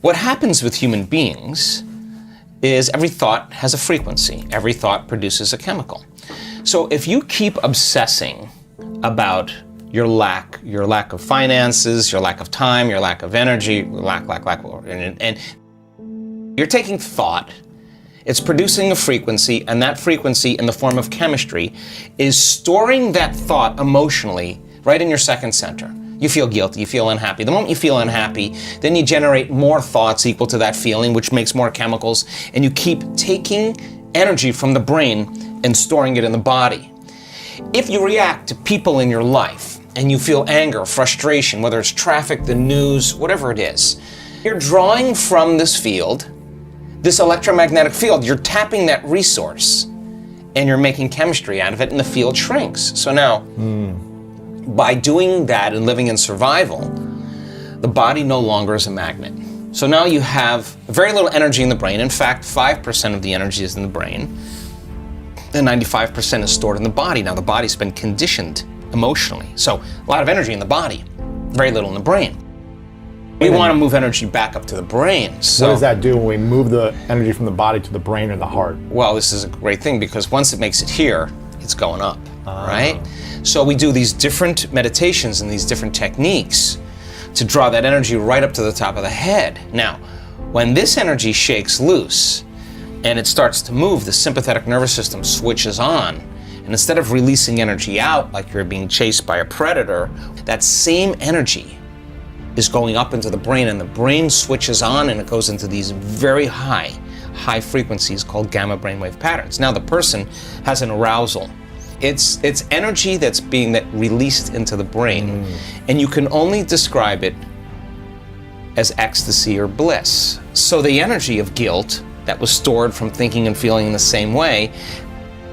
What happens with human beings is every thought has a frequency. Every thought produces a chemical. So if you keep obsessing about your lack of finances, your lack of time, your lack of energy, and you're taking thought, it's producing a frequency, and that frequency in the form of chemistry is storing that thought emotionally right in your second center. You feel guilty, you feel unhappy. The moment you feel unhappy, then you generate more thoughts equal to that feeling, which makes more chemicals, and you keep taking energy from the brain and storing it in the body. If you react to people in your life and you feel anger, frustration, whether it's traffic, the news, whatever it is, you're drawing from this field, this electromagnetic field, you're tapping that resource and you're making chemistry out of it and the field shrinks. So now, by doing that and living in survival, the body no longer is a magnet. So now you have very little energy in the brain. In fact, 5% of the energy is in the brain, and 95% is stored in the body. Now the body's been conditioned emotionally. So a lot of energy in the body, very little in the brain. We want to move energy back up to the brain. So what does that do when we move the energy from the body to the brain or the heart? Well, this is a great thing because once it makes it here, it's going up, right? So we do these different meditations and these different techniques to draw that energy right up to the top of the head. Now, when this energy shakes loose and it starts to move, the sympathetic nervous system switches on. And instead of releasing energy out like you're being chased by a predator, that same energy is going up into the brain, and the brain switches on and it goes into these very high frequencies called gamma brainwave patterns. Now the person has an arousal. It's energy that's being released into the brain, and you can only describe it as ecstasy or bliss. So the energy of guilt that was stored from thinking and feeling in the same way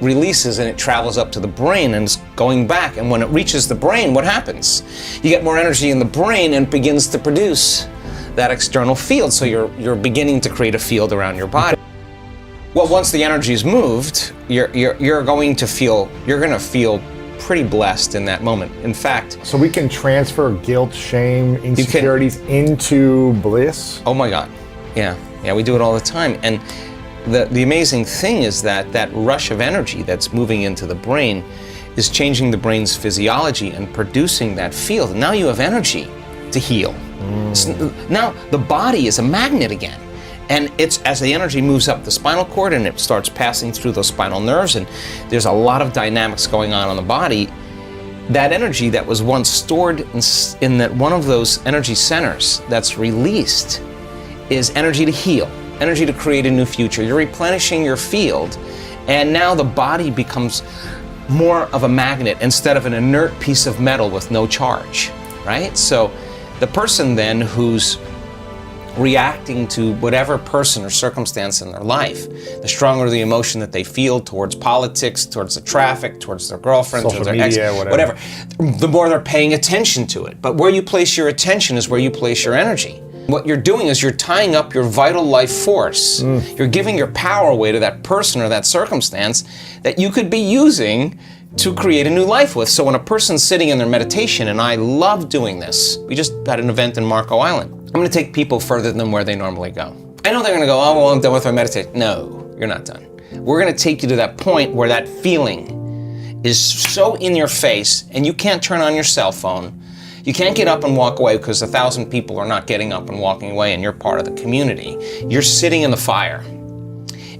releases, and it travels up to the brain and is going back. And when it reaches the brain, what happens? You get more energy in the brain and it begins to produce that external field. So you're beginning to create a field around your body. Well, once the energy is moved, you're going to feel pretty blessed in that moment. In fact, so we can transfer guilt, shame, insecurities into bliss? Oh my God. Yeah, we do it all the time. And the amazing thing is that rush of energy that's moving into the brain is changing the brain's physiology and producing that field. And now you have energy to heal. So now the body is a magnet again. And it's as the energy moves up the spinal cord and it starts passing through those spinal nerves, and there's a lot of dynamics going on in the body, that energy that was once stored in that one of those energy centers that's released is energy to heal. Energy to create a new future. You're replenishing your field, and now the body becomes more of a magnet instead of an inert piece of metal with no charge, right? So the person then who's reacting to whatever person or circumstance in their life, the stronger the emotion that they feel towards politics, towards the traffic, towards their girlfriend, social towards their media, ex, whatever, the more they're paying attention to it. But where you place your attention is where you place your energy. What you're doing is you're tying up your vital life force. You're giving your power away to that person or that circumstance that you could be using to create a new life with. So when a person's sitting in their meditation, and I love doing this, we just had an event in Marco Island. I'm going to take people further than where they normally go. I know they're going to go, oh, well, I'm done with my meditation. No, you're not done. We're going to take you to that point where that feeling is so in your face and you can't turn on your cell phone. You can't get up and walk away because 1,000 people are not getting up and walking away and you're part of the community. You're sitting in the fire.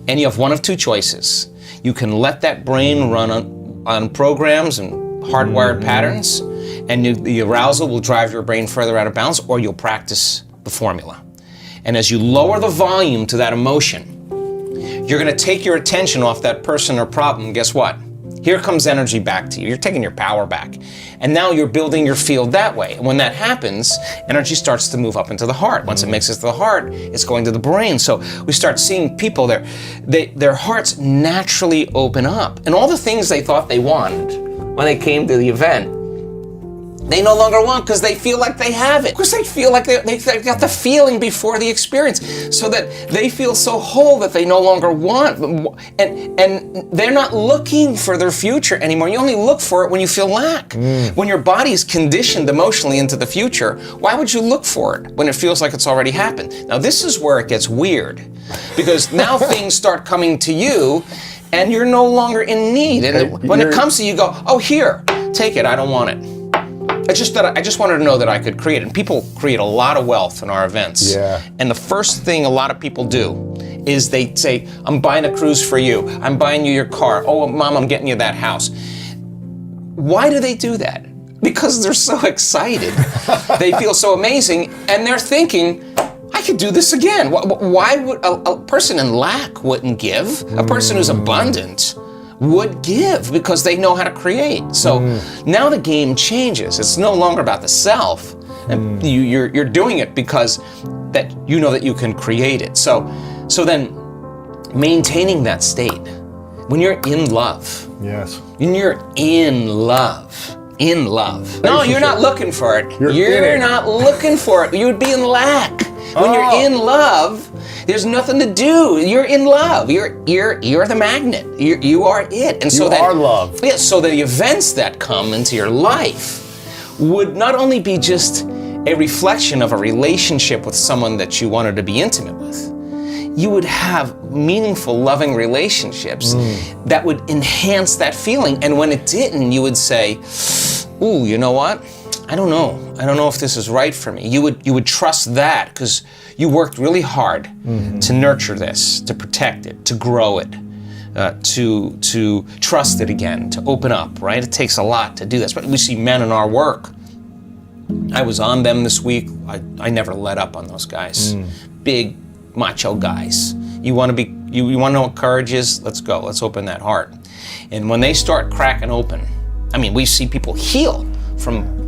And you have one of two choices. You can let that brain run on programs and hardwired patterns, and the arousal will drive your brain further out of bounds, or you'll practice the formula. And as you lower the volume to that emotion, you're going to take your attention off that person or problem. Guess what? Here comes energy back to you. You're taking your power back. And now you're building your field that way. And when that happens, energy starts to move up into the heart. Once it makes it to the heart, it's going to the brain. So we start seeing people, their hearts naturally open up. And all the things they thought they wanted when they came to the event, They no longer want because they feel like they have it. Because they feel like they got the feeling before the experience. So that they feel so whole that they no longer want. And they're not looking for their future anymore. You only look for it when you feel lack. When your body's conditioned emotionally into the future, why would you look for it when it feels like it's already happened? Now this is where it gets weird. Because now things start coming to you and you're no longer in need. And when it comes to you, you go, oh, here, take it, I don't want it. I just wanted to know that I could create it. And people create a lot of wealth in our events. Yeah. And the first thing a lot of people do is they say, I'm buying a cruise for you. I'm buying you your car. Oh, Mom, I'm getting you that house. Why do they do that? Because they're so excited. They feel so amazing. And they're thinking, I could do this again. Why would a person in lack wouldn't give? A person who's abundant would give because they know how to create. So now the game changes. It's no longer about the self. And you're doing it because that you know that you can create it. So then maintaining that state when you're in love. Yes. When you're in love. In love. No, you're not looking for it. You're not looking for it. You would be in lack. When you're in love, there's nothing to do. You're in love. You're the magnet. You are it. And so you are love. Yeah. So the events that come into your life would not only be just a reflection of a relationship with someone that you wanted to be intimate with. You would have meaningful, loving relationships that would enhance that feeling. And when it didn't, you would say, "Ooh, you know what? I don't know. I don't know if this is right for me." You would trust that because you worked really hard to nurture this, to protect it, to grow it, to trust it again, to open up, right? It takes a lot to do this. But we see men in our work. I was on them this week. I never let up on those guys. Big macho guys. You want to know what courage is? Let's go. Let's open that heart. And when they start cracking open, I mean, we see people heal from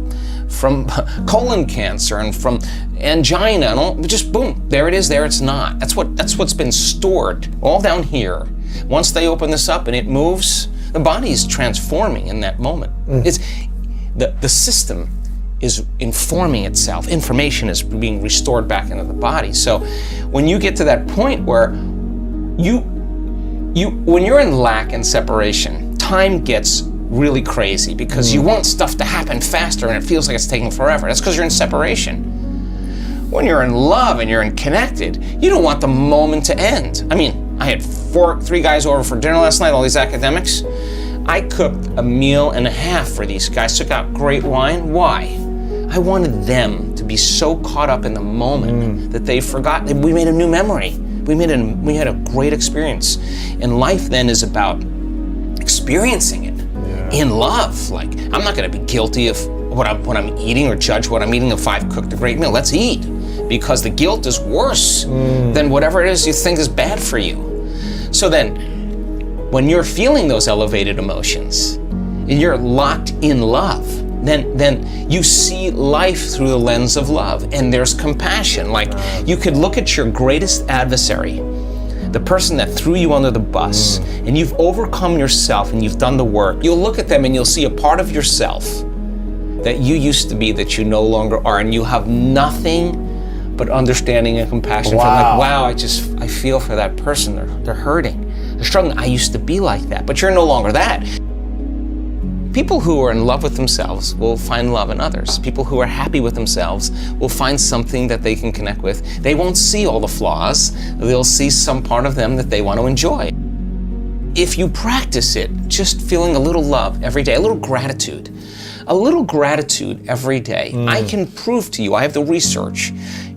colon cancer and from angina and all, just boom, there it is, there it's not. That's what's been stored all down here. Once they open this up and it moves, the body's transforming in that moment. It's the system is informing itself. Information is being restored back into the body. So when you get to that point where when you're in lack and separation, time gets really crazy because you want stuff to happen faster and it feels like it's taking forever. That's because you're in separation. When you're in love and you're in connected, you don't want the moment to end. I mean, I had three guys over for dinner last night, all these academics. I cooked a meal and a half for these guys, took out great wine. Why? I wanted them to be so caught up in the moment that they forgot that we made a new memory. We had a great experience. And life then is about experiencing it in love. Like, I'm not gonna be guilty of what I'm eating or judge what I'm eating if I've cooked a great meal. Let's eat. Because the guilt is worse than whatever it is you think is bad for you. So then, when you're feeling those elevated emotions, and you're locked in love, then you see life through the lens of love, and there's compassion. Like, you could look at your greatest adversary, the person that threw you under the bus, and you've overcome yourself and you've done the work. You'll look at them and you'll see a part of yourself that you used to be that you no longer are, and you have nothing but understanding and compassion for them. Like, wow, I feel for that person. They're hurting. They're struggling. I used to be like that, but you're no longer that. People who are in love with themselves will find love in others. People who are happy with themselves will find something that they can connect with. They won't see all the flaws. They'll see some part of them that they want to enjoy. If you practice it, just feeling a little love every day, a little gratitude every day, I can prove to you, I have the research,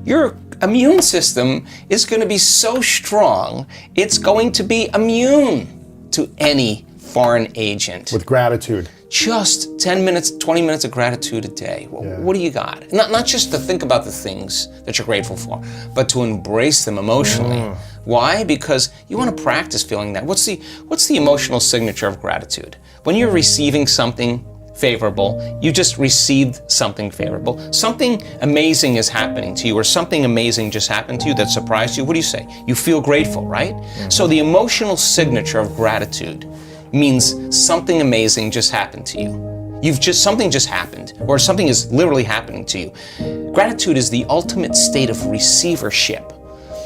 your immune system is going to be so strong, it's going to be immune to any foreign agent. With gratitude. Just 10 minutes, 20 minutes of gratitude a day. What do you got? Not just to think about the things that you're grateful for, but to embrace them emotionally. Why? Because you want to practice feeling that. What's the emotional signature of gratitude? When you're receiving something favorable, you just received something favorable. Something amazing is happening to you, or something amazing just happened to you that surprised you. What do you say? You feel grateful, right? So the emotional signature of gratitude means something amazing just happened to you. Something just happened, or something is literally happening to you. Gratitude is the ultimate state of receivership.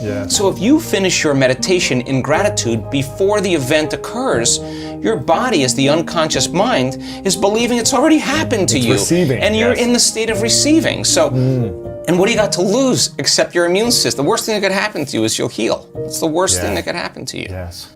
Yeah. So if you finish your meditation in gratitude before the event occurs, your body, as the unconscious mind, is believing it's already happened to you. Receiving, and you're yes. in the state of receiving. So, and what do you got to lose except your immune system? The worst thing that could happen to you is you'll heal. It's the worst thing that could happen to you. Yes.